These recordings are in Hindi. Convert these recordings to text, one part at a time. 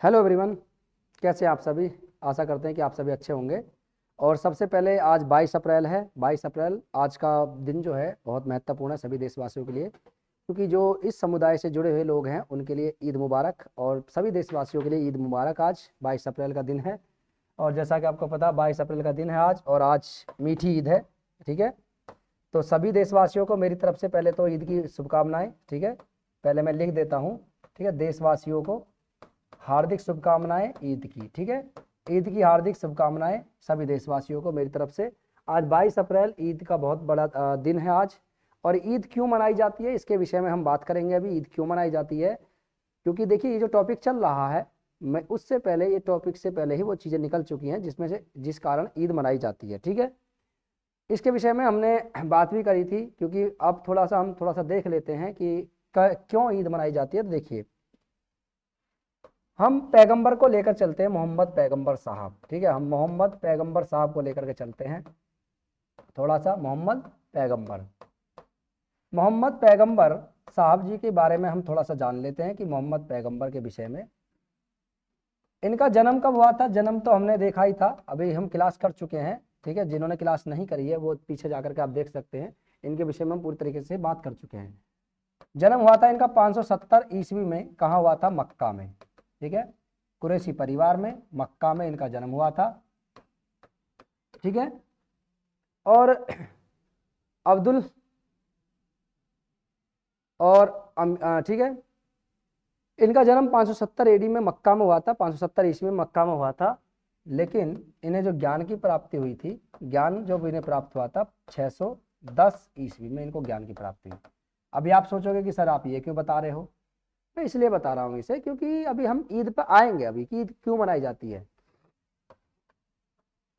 हेलो एवरीवन, कैसे हैं आप सभी। आशा करते हैं कि आप सभी अच्छे होंगे। और सबसे पहले आज 22 अप्रैल है। 22 अप्रैल आज का दिन जो है बहुत महत्वपूर्ण है सभी देशवासियों के लिए, क्योंकि जो इस समुदाय से जुड़े हुए लोग हैं उनके लिए ईद मुबारक, और सभी देशवासियों के लिए ईद मुबारक। आज 22 अप्रैल का दिन है, और जैसा कि आपको पता 22 अप्रैल का दिन है आज, और आज मीठी ईद है। ठीक है, तो सभी देशवासियों को मेरी तरफ से पहले तो ईद की शुभकामनाएं। ठीक है, पहले मैं लिख देता हूँ। ठीक है, देशवासियों को हार्दिक शुभकामनाएं ईद की। ठीक है, ईद की हार्दिक शुभकामनाएं सभी देशवासियों को मेरी तरफ से। आज 22 अप्रैल ईद का बहुत बड़ा दिन है आज। और ईद क्यों मनाई जाती है इसके विषय में हम बात करेंगे। अभी ईद क्यों मनाई जाती है, क्योंकि देखिए ये जो टॉपिक चल रहा है, मैं उससे पहले ये टॉपिक से पहले ही वो चीज़ें निकल चुकी हैं जिसमें से जिस कारण ईद मनाई जाती है। ठीक है, इसके विषय में हमने बात भी करी थी, क्योंकि अब हम थोड़ा सा देख लेते हैं कि क्यों ईद मनाई जाती है। तो देखिए, हम पैगंबर को लेकर चलते हैं, मोहम्मद पैगंबर साहब। ठीक है, हम मोहम्मद पैगंबर साहब को लेकर के चलते हैं। थोड़ा सा मोहम्मद पैगंबर साहब जी के बारे में हम थोड़ा सा जान लेते हैं कि मोहम्मद पैगंबर के विषय में। इनका जन्म कब हुआ था, जन्म तो हमने देखा ही था, अभी हम क्लास कर चुके हैं। ठीक है, जिन्होंने क्लास नहीं करी है वो पीछे जाकर के आप देख सकते हैं, इनके विषय में हम पूरी तरीके से बात कर चुके हैं। जन्म हुआ था इनका 570 ईस्वी में। कहाँ हुआ था? मक्का में। ठीक है, कुरैशी परिवार में, मक्का में इनका जन्म हुआ था। ठीक है, और अब्दुल और ठीक है, इनका जन्म 570 एडी में मक्का में हुआ था, 570 ईस्वी में मक्का में हुआ था। लेकिन इन्हें जो ज्ञान की प्राप्ति हुई थी, ज्ञान जो इन्हें प्राप्त हुआ था 610 ईस्वी में इनको ज्ञान की प्राप्ति हुई। अभी आप सोचोगे कि सर आप ये क्यों बता रहे हो। मैं इसलिए बता रहा हूँ इसे, क्योंकि अभी हम ईद पर आएंगे, अभी कि ईद क्यों मनाई जाती है।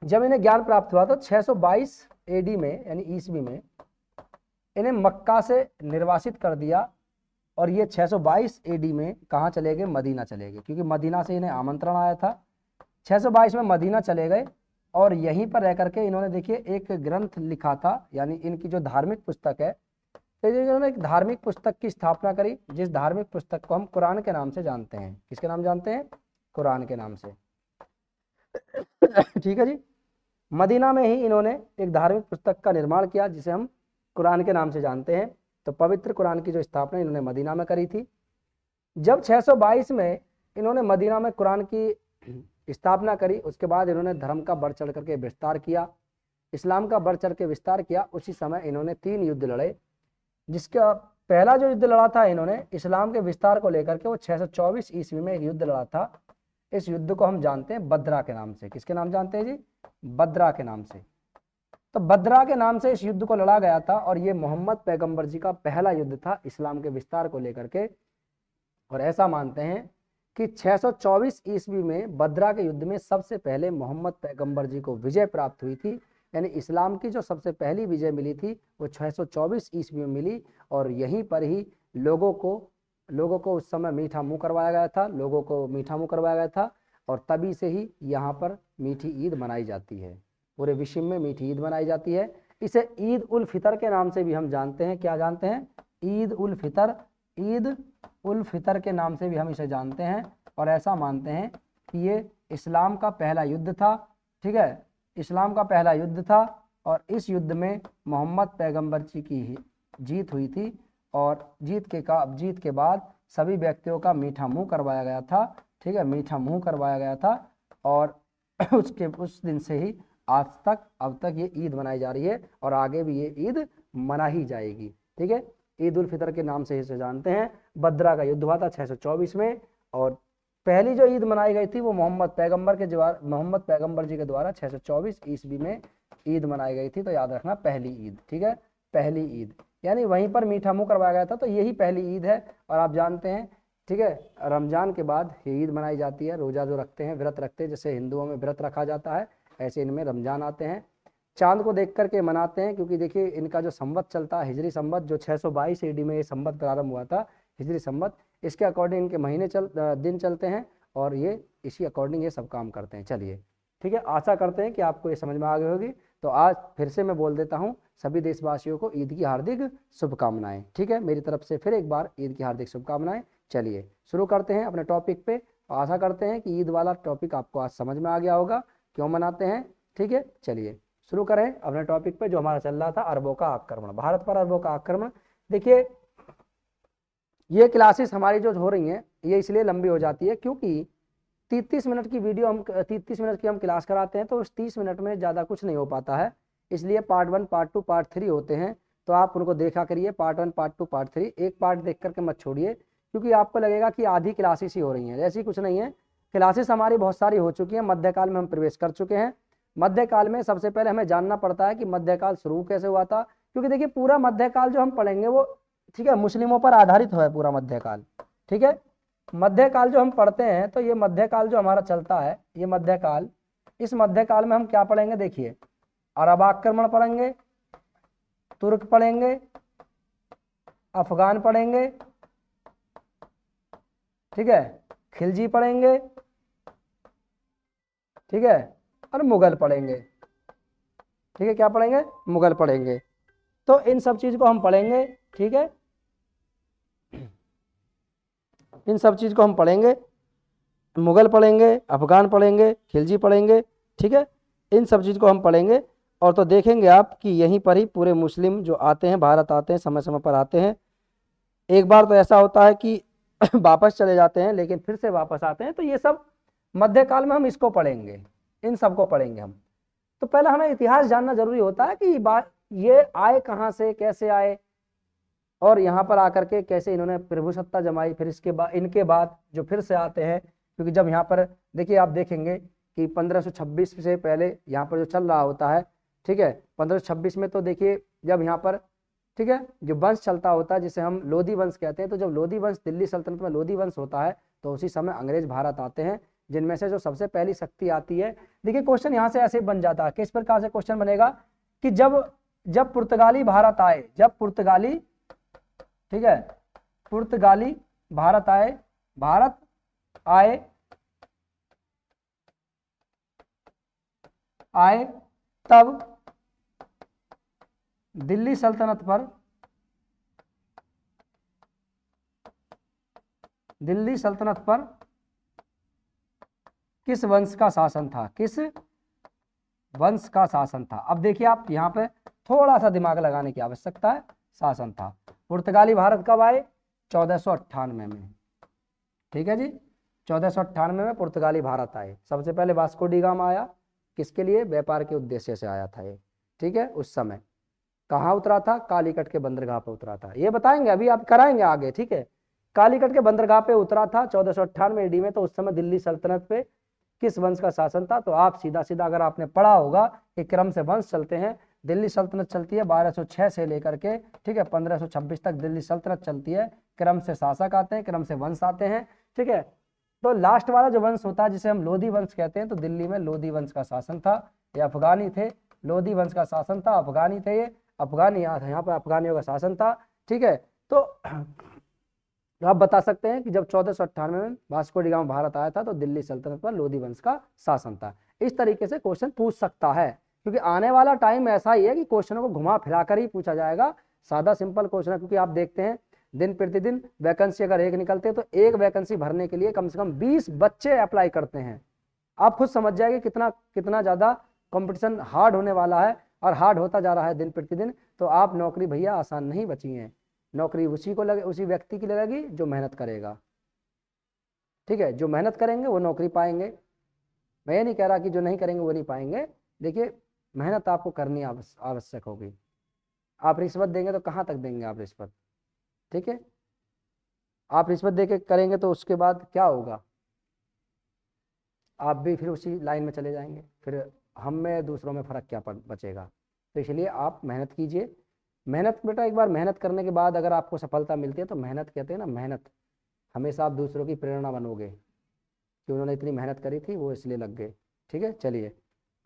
जब इन्हें ज्ञान प्राप्त हुआ तो 622 एडी में यानी ईस्वी में इन्हें मक्का से निर्वासित कर दिया, और ये 622 एडी में कहाँ चले गए? मदीना चले गए, क्योंकि मदीना से इन्हें आमंत्रण आया था। 622 में मदीना चले गए, और यहीं पर रह करके इन्होंने देखिए एक ग्रंथ लिखा था, यानी इनकी जो धार्मिक पुस्तक है, तो इन्होंने एक धार्मिक पुस्तक की स्थापना करी, जिस धार्मिक पुस्तक को हम कुरान के नाम से जानते हैं। किसके नाम जानते हैं? कुरान के नाम से। ठीक है जी, मदीना में ही इन्होंने एक धार्मिक पुस्तक का निर्माण किया जिसे हम कुरान के नाम से जानते हैं। तो पवित्र कुरान की जो स्थापना इन्होंने मदीना में करी थी। जब 622 में इन्होंने मदीना में कुरान की स्थापना करी, उसके बाद इन्होंने धर्म का बढ़ चढ़ करके विस्तार किया, इस्लाम का बढ़ चढ़ के विस्तार किया। उसी समय इन्होंने 3 युद्ध लड़े, जिसका पहला जो युद्ध लड़ा था इन्होंने इस्लाम के विस्तार को लेकर के, वो 624 ईस्वी में एक युद्ध लड़ा था। इस युद्ध को हम जानते हैं बद्रा के नाम से। किसके नाम जानते हैं जी? बद्रा के नाम से। तो बद्रा के नाम से इस युद्ध को लड़ा गया था, और ये मोहम्मद पैगंबर जी का पहला युद्ध था इस्लाम के विस्तार को लेकर के। और ऐसा मानते हैं कि 624 ईस्वी में बद्रा के युद्ध में सबसे पहले मोहम्मद पैगंबर जी को विजय प्राप्त हुई थी, यानी इस्लाम की जो सबसे पहली विजय मिली थी वो 624 ईस्वी में मिली। और यहीं पर ही लोगों को उस समय मीठा मुंह करवाया गया था, लोगों को मीठा मुंह करवाया गया था, और तभी से ही यहाँ पर मीठी ईद मनाई जाती है। पूरे विश्व में मीठी ईद मनाई जाती है। इसे ईद उल फितर के नाम से भी हम जानते हैं। क्या जानते हैं? ईद उल फितर। ईद उल फितर के नाम से भी हम इसे जानते हैं, और ऐसा मानते हैं कि ये इस्लाम का पहला युद्ध था। ठीक है, इस्लाम का पहला युद्ध था, और इस युद्ध में मोहम्मद पैगंबर जी की जीत हुई थी, और जीत के बाद सभी व्यक्तियों का मीठा मुंह करवाया गया था। ठीक है, मीठा मुंह करवाया गया था, और उस दिन से ही आज तक अब तक ये ईद मनाई जा रही है, और आगे भी ये ईद मना ही जाएगी। ठीक है, ईद उल फितर के नाम से इसे जानते हैं। बद्रा का युद्ध हुआ था 624 में, और पहली जो ईद मनाई गई थी वो मोहम्मद पैगंबर जी के द्वारा 624 ईस्वी में ईद मनाई गई थी। तो याद रखना, पहली ईद। ठीक है, पहली ईद, यानी वहीं पर मीठा मुंह करवाया गया था, तो यही पहली ईद है। और आप जानते हैं, ठीक है, रमजान के बाद ये ईद मनाई जाती है। रोजा जो रखते हैं, व्रत रखते हैं, जैसे हिंदुओं में व्रत रखा जाता है, ऐसे इनमें रमजान आते हैं। चांद को देख करके मनाते हैं, क्योंकि देखिए इनका जो संवत चलता है, हिजरी संवत, जो 622 एडी में ये संवत प्रारंभ हुआ था, हिजरी संवत, इसके अकॉर्डिंग इनके दिन चलते हैं, और ये इसी अकॉर्डिंग ये सब काम करते हैं। चलिए, ठीक है, आशा करते हैं कि आपको ये समझ में आ गई होगी। तो आज फिर से मैं बोल देता हूँ, सभी देशवासियों को ईद की हार्दिक शुभकामनाएं। ठीक है, मेरी तरफ से फिर एक बार ईद की हार्दिक शुभकामनाएं। चलिए शुरू करते हैं अपने टॉपिक पे। आशा करते हैं कि ईद वाला टॉपिक आपको आज समझ में आ गया होगा, क्यों मनाते हैं। ठीक है, चलिए शुरू करें अपने टॉपिक पे जो हमारा चल रहा था, अरबों का आक्रमण, भारत पर अरबों का आक्रमण। देखिए ये क्लासेस हमारी जो हो रही हैं ये इसलिए लंबी हो जाती है क्योंकि 30 मिनट की वीडियो हम 30 मिनट की हम क्लास कराते हैं, तो उस 30 मिनट में ज़्यादा कुछ नहीं हो पाता है, इसलिए पार्ट 1 पार्ट 2 पार्ट 3 होते हैं। तो आप उनको देखा करिए, पार्ट 1 पार्ट 2 पार्ट 3, एक पार्ट देख करके मत छोड़िए, क्योंकि आपको लगेगा कि आधी क्लासेस ही हो रही हैं, ऐसी कुछ नहीं है। क्लासेस हमारी बहुत सारी हो चुकी हैं, मध्यकाल में हम प्रवेश कर चुके हैं। मध्यकाल में सबसे पहले हमें जानना पड़ता है कि मध्यकाल शुरू कैसे हुआ था, क्योंकि देखिए पूरा मध्यकाल जो हम पढ़ेंगे वो, ठीक है, मुस्लिमों पर आधारित है पूरा मध्यकाल। ठीक है, मध्यकाल जो हम पढ़ते हैं तो ये मध्यकाल जो हमारा चलता है, ये मध्यकाल, इस मध्यकाल में हम क्या पढ़ेंगे, देखिए अरब आक्रमण पढ़ेंगे, तुर्क पढ़ेंगे, अफगान पढ़ेंगे, ठीक है, खिलजी पढ़ेंगे, ठीक है, और मुगल पढ़ेंगे। ठीक है, क्या पढ़ेंगे, मुगल पढ़ेंगे। तो इन सब चीज को हम पढ़ेंगे। ठीक है, इन सब चीज को हम पढ़ेंगे, मुगल पढ़ेंगे, अफगान पढ़ेंगे, खिलजी पढ़ेंगे। ठीक है, इन सब चीज को हम पढ़ेंगे। और तो देखेंगे आप कि यहीं पर ही पूरे मुस्लिम जो आते हैं, भारत आते हैं, समय समय पर आते हैं। एक बार तो ऐसा होता है कि वापस चले जाते हैं, लेकिन फिर से वापस आते हैं। तो ये सब मध्यकाल में हम इसको पढ़ेंगे, इन सब को पढ़ेंगे हम। तो पहले हमें इतिहास जानना जरूरी होता है कि ये आए कहाँ से, कैसे आए, और यहाँ पर आकर के कैसे इन्होंने प्रभुसत्ता जमाई। फिर इसके बाद, इनके बाद जो फिर से आते हैं, क्योंकि जब यहाँ पर देखिए आप देखेंगे कि 1526 से पहले यहाँ पर जो चल रहा होता है, ठीक है, 1526 में तो देखिए जब यहाँ पर, ठीक है, जो वंश चलता होता है जिसे हम लोधी वंश कहते हैं, तो जब लोधी वंश, दिल्ली सल्तनत में लोधी वंश होता है, तो उसी समय अंग्रेज भारत आते हैं, जिनमें से जो सबसे पहली शक्ति आती है। देखिए क्वेश्चन यहाँ से ऐसे बन जाता है, किस प्रकार से क्वेश्चन बनेगा कि जब पुर्तगाली भारत आए, जब पुर्तगाली, ठीक है, पुर्तगाली भारत आए, भारत आए आए तब दिल्ली सल्तनत पर, दिल्ली सल्तनत पर किस वंश का शासन था, किस वंश का शासन था। अब देखिए आप यहाँ पे थोड़ा सा दिमाग लगाने की आवश्यकता है। शासन था, पुर्तगाली भारत कब आए, 1498 में। ठीक है जी, 1498 में पुर्तगाली भारत आए। सबसे पहले वास्को डी गामा आया, किसके लिए, व्यापार के उद्देश्य से आया था ये। ठीक है, उस समय कहाँ उतरा था, कालीकट के बंदरगाह पे उतरा था, ये बताएंगे अभी, आप कराएंगे आगे। ठीक है, कालीकट के बंदरगाह पे उतरा था 1498 ईडी में। तो उस समय दिल्ली सल्तनत पे किस वंश का शासन था, तो आप सीधा सीधा अगर आपने पढ़ा होगा कि क्रम से वंश चलते हैं, दिल्ली सल्तनत चलती है 1206 से लेकर के, ठीक है, 1526 तक दिल्ली सल्तनत चलती है। क्रम से शासक आते हैं, क्रम से वंश आते हैं। ठीक है, तो लास्ट वाला जो वंश होता है जिसे हम लोधी वंश कहते हैं, तो दिल्ली में लोधी वंश का शासन था। ये अफगानी थे, लोधी वंश का शासन था, अफगानी थे ये, अफगानी यहाँ पर अफगानियों का शासन था। ठीक है, तो आप बता सकते हैं कि जब 1498 में वास्को डी गामा भारत आया था तो दिल्ली सल्तनत पर लोधी वंश का शासन था। इस तरीके से क्वेश्चन पूछ सकता है, क्योंकि आने वाला टाइम ऐसा ही है कि क्वेश्चनों को घुमा फिरा कर ही पूछा जाएगा। सादा सिंपल क्वेश्चन है, क्योंकि आप देखते हैं दिन प्रतिदिन वैकेंसी अगर एक निकलते हैं तो एक वैकेंसी भरने के लिए कम से कम 20 बच्चे अप्लाई करते हैं। आप खुद समझ जाएंगे कितना कितना ज़्यादा कंपटीशन हार्ड होने वाला है, और हार्ड होता जा रहा है दिन प्रतिदिन। तो आप नौकरी भैया आसान नहीं बची हैं, नौकरी उसी को लगे, उसी व्यक्ति की लगेगी जो मेहनत करेगा। ठीक है, जो मेहनत करेंगे वो नौकरी पाएंगे। मैं ये नहीं कह रहा कि जो नहीं करेंगे वो नहीं पाएंगे। देखिए मेहनत आपको करनी आवश्यक होगी। आप रिश्वत देंगे तो कहाँ तक देंगे आप रिश्वत। ठीक है, आप रिश्वत दे के करेंगे तो उसके बाद क्या होगा, आप भी फिर उसी लाइन में चले जाएंगे, फिर हम में दूसरों में फ़र्क क्या बचेगा। तो इसलिए आप मेहनत कीजिए। मेहनत बेटा, एक बार मेहनत करने के बाद अगर आपको सफलता मिलती है तो मेहनत कहते हैं ना, मेहनत हमेशा आप दूसरों की प्रेरणा बनोगे कि उन्होंने इतनी मेहनत करी थी, वो इसलिए लग गए। ठीक है, चलिए,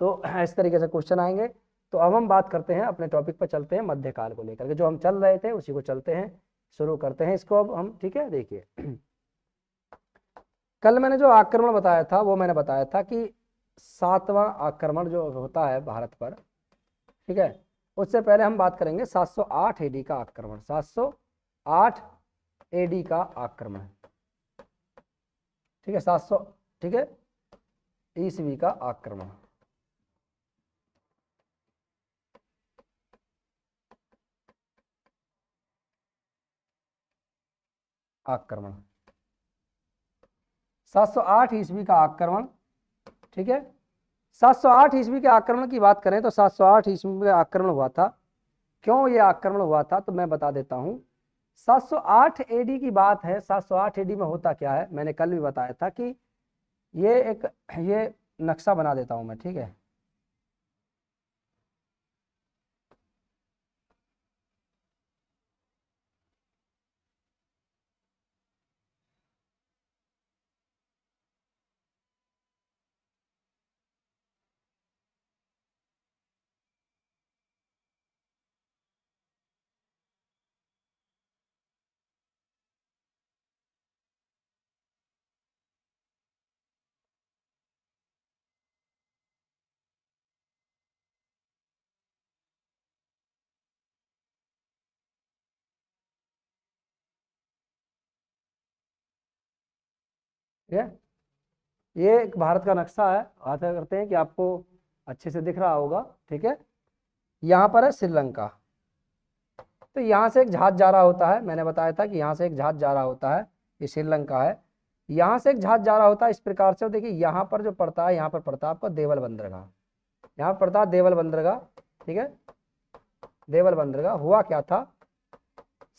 तो इस तरीके से क्वेश्चन आएंगे। तो अब हम बात करते हैं, अपने टॉपिक पर चलते हैं, मध्यकाल को लेकर के जो हम चल रहे थे उसी को चलते हैं, शुरू करते हैं इसको अब हम। ठीक है, देखिए कल मैंने जो आक्रमण बताया था वो मैंने बताया था कि 7वां आक्रमण जो होता है भारत पर, ठीक है, उससे पहले हम बात करेंगे 708 एडी का आक्रमण, 708 एडी का आक्रमण। ठीक है, 700, ठीक है, ईस्वी का आक्रमण। आक्रमण 708 ईस्वी का आक्रमण, ठीक है। 708 ईस्वी के आक्रमण की बात करें तो 708 ईस्वी में आक्रमण हुआ था। क्यों ये आक्रमण हुआ था तो मैं बता देता हूं। 708 एडी की बात है। 708 एडी में होता क्या है, मैंने कल भी बताया था कि ये नक्शा बना देता हूं मैं, ठीक है। ठीक है, ये एक भारत का नक्शा है। आशा करते हैं कि आपको अच्छे से दिख रहा होगा, ठीक है। यहाँ पर है श्रीलंका। तो यहाँ से एक जहाज जा रहा होता है, मैंने बताया था कि यहाँ से एक जहाज जा रहा होता है, ये श्रीलंका है। यहाँ से एक जहाज जा रहा होता है इस प्रकार से। देखिए यहाँ पर जो पड़ता है, यहाँ पर पड़ता है आपको देवल बंदरगाह, यहाँ पर पड़ता है देवल बंदरगाह, ठीक है। देवल बंदरगाह हुआ क्या था,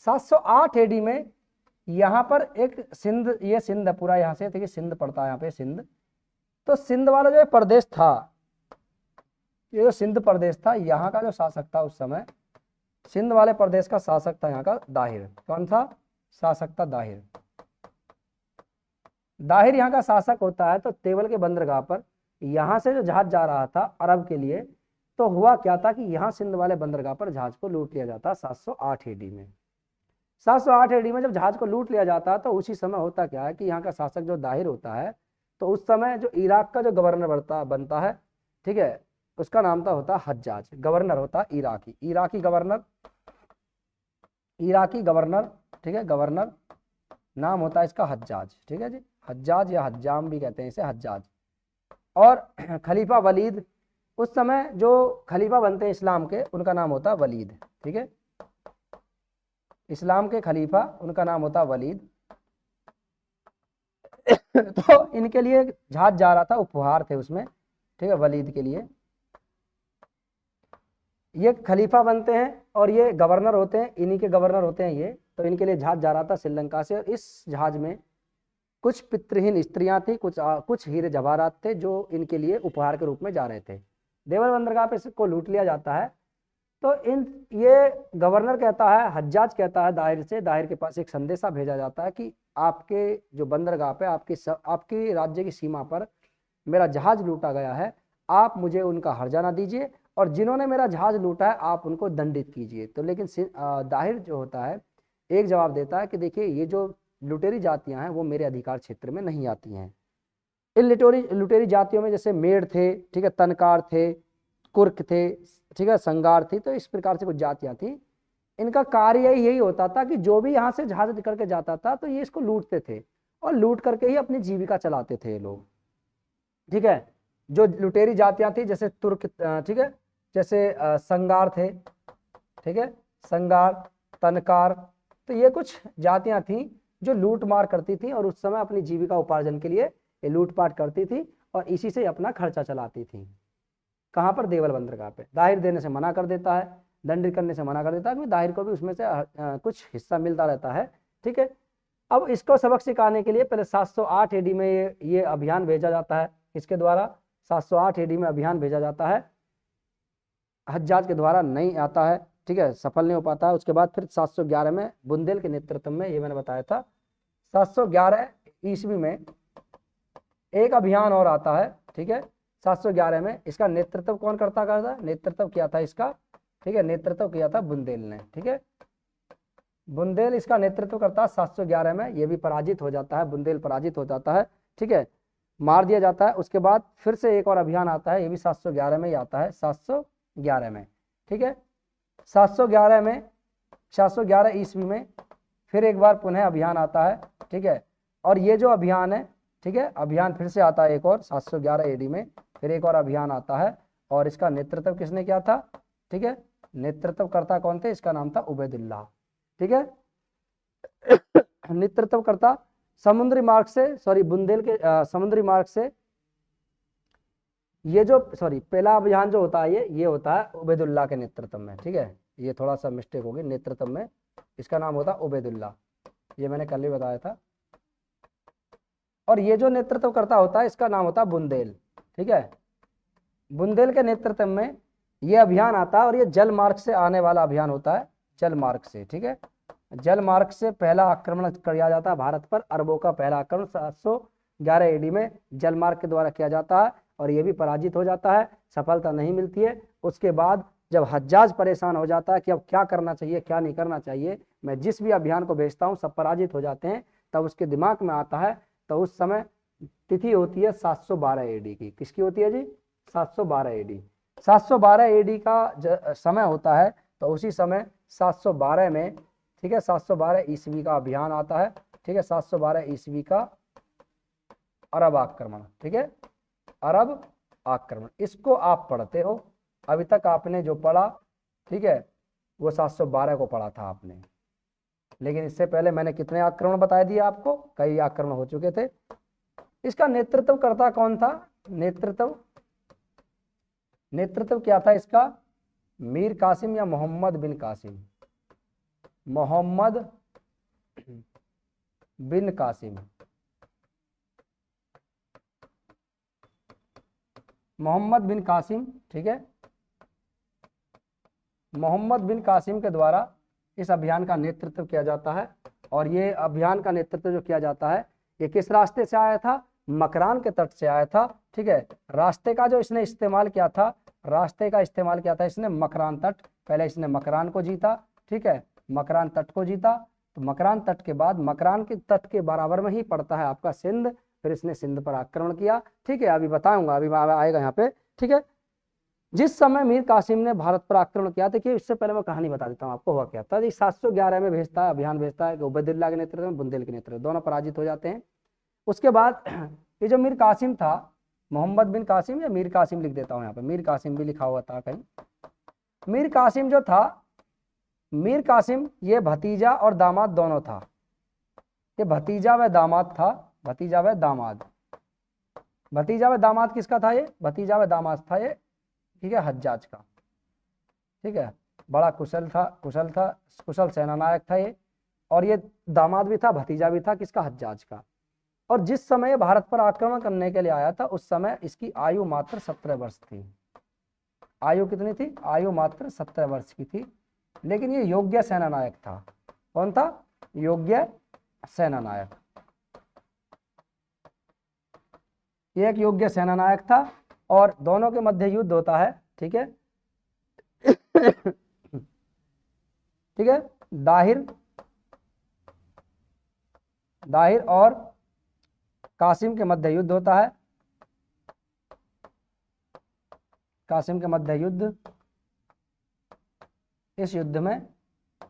708 एडी में यहाँ पर एक सिंध, ये सिंध है पूरा, यहाँ से देखिए सिंध पड़ता है यहाँ पे, सिंध। तो सिंध वाला जो प्रदेश था, ये जो सिंध प्रदेश था, यहाँ का जो शासक था उस समय, सिंध वाले प्रदेश का शासक था यहाँ का दाहिर। कौन था शासक था, दाहिर। दाहिर यहाँ का शासक होता है। तो तेवल के बंदरगाह पर यहाँ से जो जहाज जा रहा था अरब के लिए, तो हुआ क्या था कि यहाँ सिंध वाले बंदरगाह पर जहाज को लूट लिया जाता 708 एडी में। 708 एडी में जब जहाज को लूट लिया जाता है तो उसी समय होता क्या है कि यहाँ का शासक जो दाहिर होता है, तो उस समय जो इराक का जो गवर्नर बनता है, ठीक है, उसका नाम होता है हज्जाज। गवर्नर होता है इराकी गवर्नर, ठीक है, गवर्नर नाम होता है इसका हज्जाज, ठीक है जी, हज्जाज या हज्जाम भी कहते हैं इसे, हज्जाज। और खलीफा वलीद, उस समय जो खलीफा बनते हैं इस्लाम के, उनका नाम होता है वलीद, ठीक है। इस्लाम के खलीफा, उनका नाम होता है वलीद। तो इनके लिए जहाज जा रहा था, उपहार थे उसमें, ठीक है, वलीद के लिए। ये खलीफा बनते हैं और ये गवर्नर होते हैं, इन्हीं के गवर्नर होते हैं ये। तो इनके लिए जहाज जा रहा था श्रीलंका से, और इस जहाज में कुछ पितृहीन स्त्रियां थी, कुछ हीरे जवाहरात थे जो इनके लिए उपहार के रूप में जा रहे थे। देवल बंदरगाह पे इसको लूट लिया जाता है। तो ये गवर्नर कहता है, हज्जाज कहता है दाहिर से, दाहिर के पास एक संदेशा भेजा जाता है कि आपके जो बंदरगाह पे, आपकी राज्य की सीमा पर मेरा जहाज लूटा गया है, आप मुझे उनका हर्जाना दीजिए, और जिन्होंने मेरा जहाज लूटा है आप उनको दंडित कीजिए। तो लेकिन दाहिर जो होता है एक जवाब देता है कि देखिए ये जो लुटेरी जातियां हैं वो मेरे अधिकार क्षेत्र में नहीं आती हैं। इन लुटेरी जातियों में जैसे मेड़ थे, ठीक है, तनकार थे, कुर्क थे, ठीक है, संगार थी। तो इस प्रकार से कुछ जातियां थी। इनका कार्य यही होता था कि जो भी यहाँ से जहाज निकल के जाता था तो ये इसको लूटते थे, और लूट करके ही अपनी जीविका चलाते थे ये लोग, ठीक है। जो लुटेरी जातियां थी जैसे तुर्क, ठीक है, जैसे संगार थे, ठीक है, संगार, तनकार, तो ये कुछ जातियां थी जो लूट मार करती थी और उस समय अपनी जीविका उपार्जन के लिए ये लूटपाट करती थी और इसी से अपना खर्चा चलाती थी। कहाँ पर, देवल बंदरगाह पे। दाहिर देने से मना कर देता है, दंडित करने से मना कर देता है, क्योंकि दाहिर को भी उसमें से कुछ हिस्सा मिलता रहता है, ठीक है। अब इसको सबक सिखाने के लिए पहले 708 एडी में ये अभियान भेजा जाता है। इसके द्वारा 708 एडी में अभियान भेजा जाता है, हज्जाज के द्वारा नहीं आता है, ठीक है, सफल नहीं हो पाता है। उसके बाद फिर 711 में बुंदेल के नेतृत्व में, ये मैंने बताया था, 711 ईस्वी में एक अभियान और आता है, ठीक है। 711 में इसका नेतृत्व कौन करता नेतृत्व किया था इसका, ठीक है, नेतृत्व किया था बुंदेल ने, ठीक है। बुंदेल इसका नेतृत्व करता है 711 में। ये भी पराजित हो जाता है, बुंदेल पराजित हो जाता है, ठीक है, मार दिया जाता है। उसके बाद फिर से एक और अभियान आता है, ये भी 711 में ही आता है, 711 में, ठीक है। 711 ईस्वी में फिर एक बार पुनः अभियान आता है, ठीक है। और ये जो अभियान है ठीक है, अभियान फिर से आता है एक और 711 एडी में, फिर एक और अभियान आता है, और इसका नेतृत्व किसने किया था? ठीक है, नेतृत्वकर्ता कौन थे? इसका नाम था उबैदुल्लाह। ठीक है, नेतृत्वकर्ता समुद्री मार्ग से, सॉरी बुंदेल के समुद्री मार्ग से, ये जो पहला अभियान जो होता है ये होता है उबैदुल्लाह के नेतृत्व में। ठीक है, ये थोड़ा सा मिस्टेक होगी, नेतृत्व में इसका नाम होता उबैदुल्लाह, ये मैंने कल ही बताया था। और ये जो नेतृत्व करता होता है इसका नाम होता है बुंदेल। ठीक है, बुंदेल के नेतृत्व में ये अभियान आता है, और ये जल मार्ग से आने वाला अभियान होता है, जल मार्ग से। ठीक है, जल मार्ग से पहला आक्रमण किया जाता है भारत पर, अरबों का पहला आक्रमण 711 एडी में जल मार्ग के द्वारा किया जाता है, और ये भी पराजित हो जाता है, सफलता नहीं मिलती है। उसके बाद जब हज्जाज परेशान हो जाता है कि अब क्या करना चाहिए क्या नहीं करना चाहिए, मैं जिस भी अभियान को भेजता हूँ सब पराजित हो जाते हैं, तब उसके दिमाग में आता है, तो उस समय तिथि होती है 712 एडी की। किसकी होती है जी? 712 एडी। 712 एडी का समय होता है, तो उसी समय 712 में, ठीक है, 712 ईस्वी का अभियान आता है। ठीक है, 712 ईस्वी का अरब आक्रमण। ठीक है, अरब आक्रमण, इसको आप पढ़ते हो, अभी तक आपने जो पढ़ा, ठीक है, वो 712 को पढ़ा था आपने, लेकिन इससे पहले मैंने कितने आक्रमण बता दिए आपको? कई आक्रमण हो चुके थे। इसका नेतृत्व करता कौन था? नेतृत्व क्या था इसका? मीर कासिम या मोहम्मद बिन कासिम? मोहम्मद बिन कासिम, मोहम्मद बिन कासिम। ठीक है, मोहम्मद बिन कासिम के द्वारा इस अभियान का नेतृत्व किया जाता है, और ये अभियान का नेतृत्व जो किया जाता है ये किस रास्ते से आया था? मकरान के तट से आया था। ठीक है, रास्ते का जो इसने इस्तेमाल किया था, रास्ते का इस्तेमाल किया था इसने मकरान तट, पहले इसने मकरान को जीता। ठीक है, मकरान तट को जीता, तो मकरान तट के बाद मकरान के तट के बराबर में ही पड़ता है आपका सिंध, फिर इसने सिंध पर आक्रमण किया। ठीक है, अभी बताऊंगा, अभी आएगा यहाँ पे। ठीक है, जिस समय मीर कासिम ने भारत पर आक्रमण किया, देखिए इससे पहले मैं कहानी बता देता हूँ आपको हुआ क्या था। 711 में भेजता है, अभियान भेजता है, उबैदुल्लाह के नेतृत्व में, बुंदेल के नेतृत्व, दोनों पराजित हो जाते हैं। उसके बाद ये जो मीर कासिम था, मोहम्मद बिन कासिम या मीर कासिम लिख देता हूँ यहाँ पे, मीर कासिम भी लिखा हुआ था कहीं। मीर कासिम जो था, मीर कासिम ये भतीजा और दामाद दोनों था, ये भतीजा व दामाद था, भतीजा व दामाद। भतीजा व दामाद किसका था? ये भतीजा व दामाद था ये, ठीक है, हज्जाज का। ठीक है, बड़ा कुशल सेनानायक था ये, और ये दामाद भी था, भतीजा भी था, किसका? हज्जाज का। और जिस समय भारत पर आक्रमण करने के लिए आया था उस समय इसकी आयु मात्र 17 वर्ष थी। आयु कितनी थी? आयु मात्र 17 वर्ष की थी, लेकिन ये योग्य सेनानायक था। कौन था? योग्य सेनानायक। ये एक योग्य सेनानायक था, और दोनों के मध्य युद्ध होता है। ठीक है, ठीक है, दाहिर और कासिम के मध्य युद्ध होता है, कासिम के मध्य युद्ध। इस युद्ध में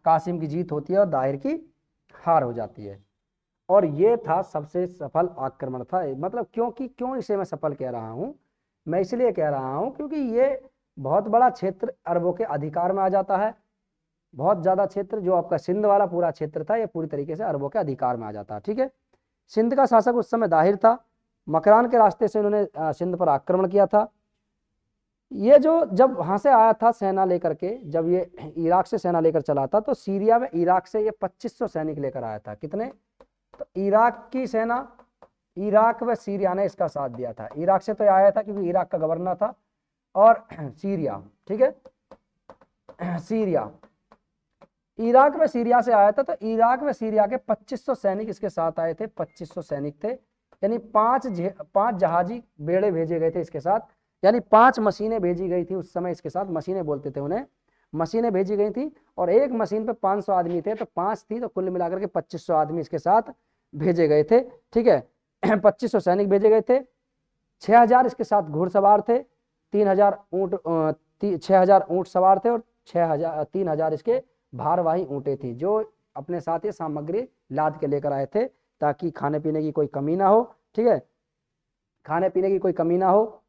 कासिम की जीत होती है और दाहिर की हार हो जाती है, और ये था सबसे सफल आक्रमण था। मतलब क्यों इसे मैं सफल कह रहा हूं? मैं इसलिए कह रहा हूं क्योंकि ये बहुत बड़ा क्षेत्र अरबों के अधिकार में आ जाता है। बहुत ज्यादा क्षेत्र, जो आपका सिंध वाला पूरा क्षेत्र था, ये पूरी तरीके से अरबों के अधिकार में आ जाता है। ठीक है, सिंध का शासक उस समय दाहिर था, मकरान के रास्ते से उन्होंने सिंध पर आक्रमण किया था। ये जो जब वहां से आया था सेना लेकर के, जब ये इराक से सेना लेकर चला था, तो सीरिया में इराक से ये 2500 सैनिक लेकर आया था। कितने? तो इराक की सेना, इराक व सीरिया ने इसका साथ दिया था। इराक से तो आया था क्योंकि इराक का गवर्नर था, और सीरिया, ठीक है, सीरिया, इराक व सीरिया से आया था, तो इराक व सीरिया के 2500 सैनिक इसके साथ आए थे। 2500 सैनिक थे, यानी 5 जहाजी बेड़े भेजे गए थे इसके साथ, यानी 5 मशीनें भेजी गई थी उस समय इसके साथ। मशीनें बोलते थे उन्हें, मशीनें भेजी गई थी, और एक मशीन पे 500 आदमी थे, तो 5 थी, तो कुल मिलाकर के 2500 आदमी इसके साथ भेजे गए थे। ठीक है, 2500 सैनिक भेजे गए थे। 6000 इसके साथ घुड़सवार थे, 3000 ऊँट, 6000 ऊँट सवार थे, और 3000 इसके भारवाही ऊँटें थी, जो अपने साथ ये सामग्री लाद के लेकर आए थे, ताकि खाने पीने की कोई कमी ना हो, ठीक है, खाने पीने की कोई कमी ना हो,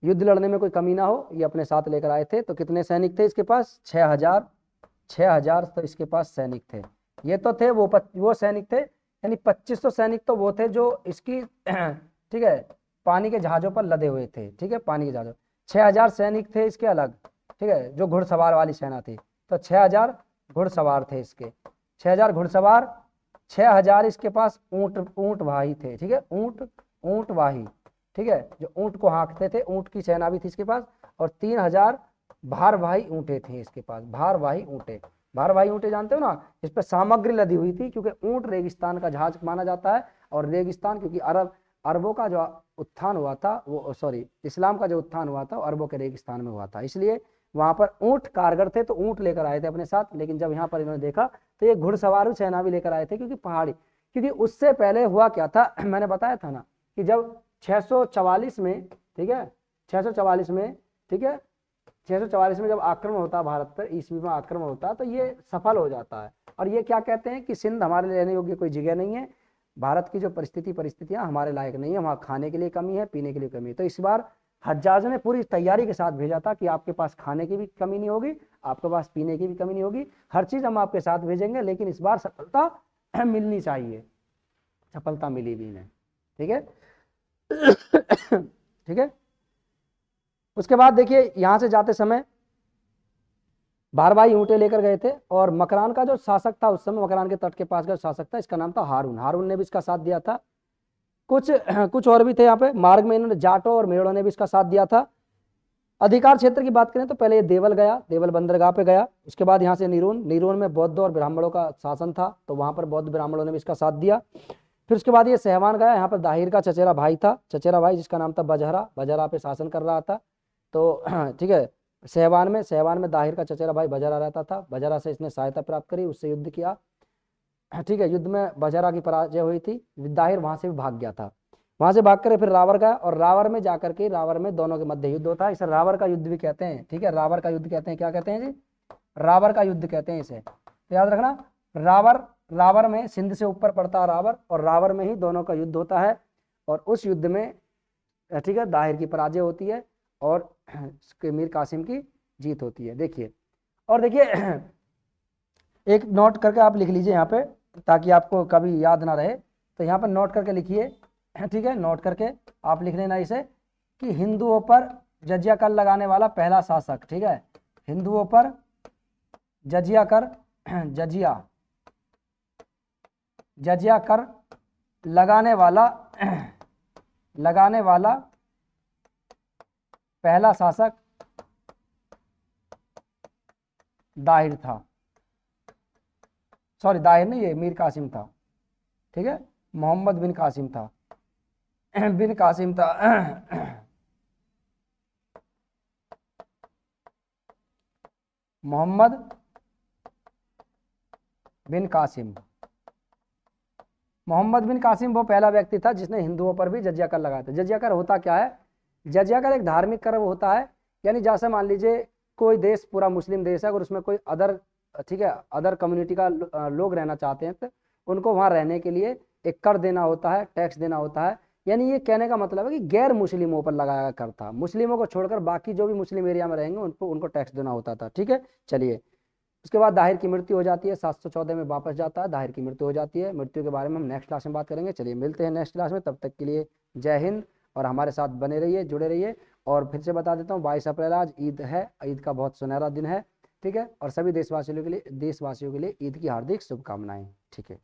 युद्ध लड़ने में कोई कमी ना हो, ये अपने साथ लेकर आए थे। तो कितने सैनिक थे इसके पास? 6,000 तो इसके पास सैनिक थे। ये तो थे वो सैनिक थे, यानी 2500 सैनिक तो वो थे जो इसकी ठीक है पानी के जहाजों पर लदे हुए थे। ठीक है, पानी के जहाजों। 6,000 सैनिक थे इसके अलग, ठीक है, जो घुड़सवार वाली सेना थी। तो 6,000 घुड़सवार थे इसके, 6,000 घुड़सवार, 6,000 इसके पास ऊंट वाही थे। ठीक है, ऊंट वाही, ठीक है, जो ऊंट को हाँकते थे, ऊंट की सेना भी थी इसके पास। और 3,000 भारवाही ऊंटे थे इसके पास, भारवाही ऊंटे। भारवाही ऊंटे जानते हो ना, इस पर सामग्री लदी हुई थी, क्योंकि ऊंट रेगिस्तान का जहाज माना जाता है। और रेगिस्तान, क्योंकि अरबों का जो उत्थान हुआ था, वो सॉरी इस्लाम का जो उत्थान हुआ था वो अरबों के रेगिस्तान में हुआ था, इसलिए वहां पर ऊंट कारगर थे, तो ऊंट लेकर आए थे अपने साथ। लेकिन जब यहाँ पर इन्होंने देखा तो ये घुड़सवार सेना भी लेकर आए थे, क्योंकि पहाड़ी, क्योंकि उससे पहले हुआ क्या था मैंने बताया था ना कि जब 644 में, ठीक है, 644 में, ठीक है, 644 में जब आक्रमण होता है भारत पर, ईस्वी में आक्रमण होता है, तो ये सफल हो जाता है। और ये क्या कहते हैं कि सिंध हमारे रहने योग्य कोई जगह नहीं है, भारत की जो परिस्थितियां हमारे लायक नहीं है, वहाँ खाने के लिए कमी है, पीने के लिए कमी है। तो इस बार हज्जाज ने पूरी तैयारी के साथ भेजा था कि आपके पास खाने की भी कमी नहीं होगी, आपके पास पीने की भी कमी नहीं होगी, हर चीज़ हम आपके साथ भेजेंगे, लेकिन इस बार सफलता मिलनी चाहिए। सफलता मिली भी नहीं, ठीक है। ठीक है, उसके बाद देखिए यहां से जाते समय भारवाही ऊँटे लेकर गए थे, और मकरान का जो शासक था उस समय, मकरान के तट के पास का शासक था, इसका नाम था हारून। हारून ने भी इसका साथ दिया था। कुछ और भी थे यहाँ पे मार्ग में, इन्होंने जाटो और मेड़ों ने भी इसका साथ दिया था। अधिकार क्षेत्र की बात करें तो पहले ये देवल गया, देवल बंदरगाह पे गया। उसके बाद यहाँ से नीरोन में बौद्ध और ब्राह्मणों का शासन था, तो वहां पर बौद्ध ब्राह्मणों ने भी इसका साथ दिया। फिर उसके बाद ये सहवान गया, यहाँ पर दाहिर का चचेरा भाई था, चचेरा भाई जिसका नाम था बजहरा, बजहरा पे शासन कर रहा था। तो ठीक है, सहवान में दाहिर का चचेरा भाई बजहरा रहता था। बजहरा से इसने सहायता प्राप्त करी, उससे युद्ध किया। ठीक है, युद्ध में बजहरा की पराजय हुई थी, दाहिर वहां से भी भाग गया था। वहां से भाग कर फिर रावर गया, और रावर में जाकर के रावर में दोनों के मध्य युद्ध होता है। इसे रावर का युद्ध भी कहते हैं। ठीक है, रावर का युद्ध कहते हैं, क्या कहते हैं जी? रावर का युद्ध कहते हैं इसे, तो याद रखना। रावर में सिंध से ऊपर पड़ता है रावर, और रावर में ही दोनों का युद्ध होता है। और उस युद्ध में ठीक है दाहिर की पराजय होती है, और मीर कासिम की जीत होती है। देखिए, और देखिए एक नोट करके आप लिख लीजिए यहाँ पे, ताकि आपको कभी याद ना रहे। तो यहाँ पर नोट करके लिखिए, ठीक है, नोट करके आप लिख लेना इसे कि हिंदुओं पर जजिया कर लगाने वाला पहला शासक। ठीक है, हिंदुओं पर जजिया कर लगाने वाला पहला शासक दाहिर था। सॉरी, दाहिर नहीं, ये मीर कासिम था। ठीक है, मोहम्मद बिन कासिम था। मोहम्मद बिन कासिम। मोहम्मद बिन कासिम वो पहला व्यक्ति था जिसने हिंदुओं पर भी जजिया कर लगाया था। जजिया कर होता क्या है? जजिया कर एक धार्मिक कर होता है, यानी जैसे मान लीजिए कोई देश पूरा मुस्लिम देश है, अगर उसमें कोई अदर, ठीक है, अदर कम्युनिटी का लोग रहना चाहते हैं, तो उनको वहाँ रहने के लिए एक कर देना होता है, टैक्स देना होता है। यानी ये कहने का मतलब है कि गैर मुस्लिमों पर लगाया कर था, मुस्लिमों को छोड़कर बाकी जो भी मुस्लिम एरिया में रहेंगे उनको टैक्स देना होता था। ठीक है, चलिए। उसके बाद दाहिर की मृत्यु हो जाती है, 714 में वापस जाता है, दाहिर की मृत्यु हो जाती है। मृत्यु के बारे में हम नेक्स्ट क्लास में बात करेंगे। चलिए मिलते हैं नेक्स्ट क्लास में, तब तक के लिए जय हिंद, और हमारे साथ बने रहिए, जुड़े रहिए। और फिर से बता देता हूँ, 22 अप्रैल आज ईद है, ईद का बहुत सुनहरा दिन है। ठीक है, और सभी देशवासियों के लिए ईद की हार्दिक शुभकामनाएं। ठीक है।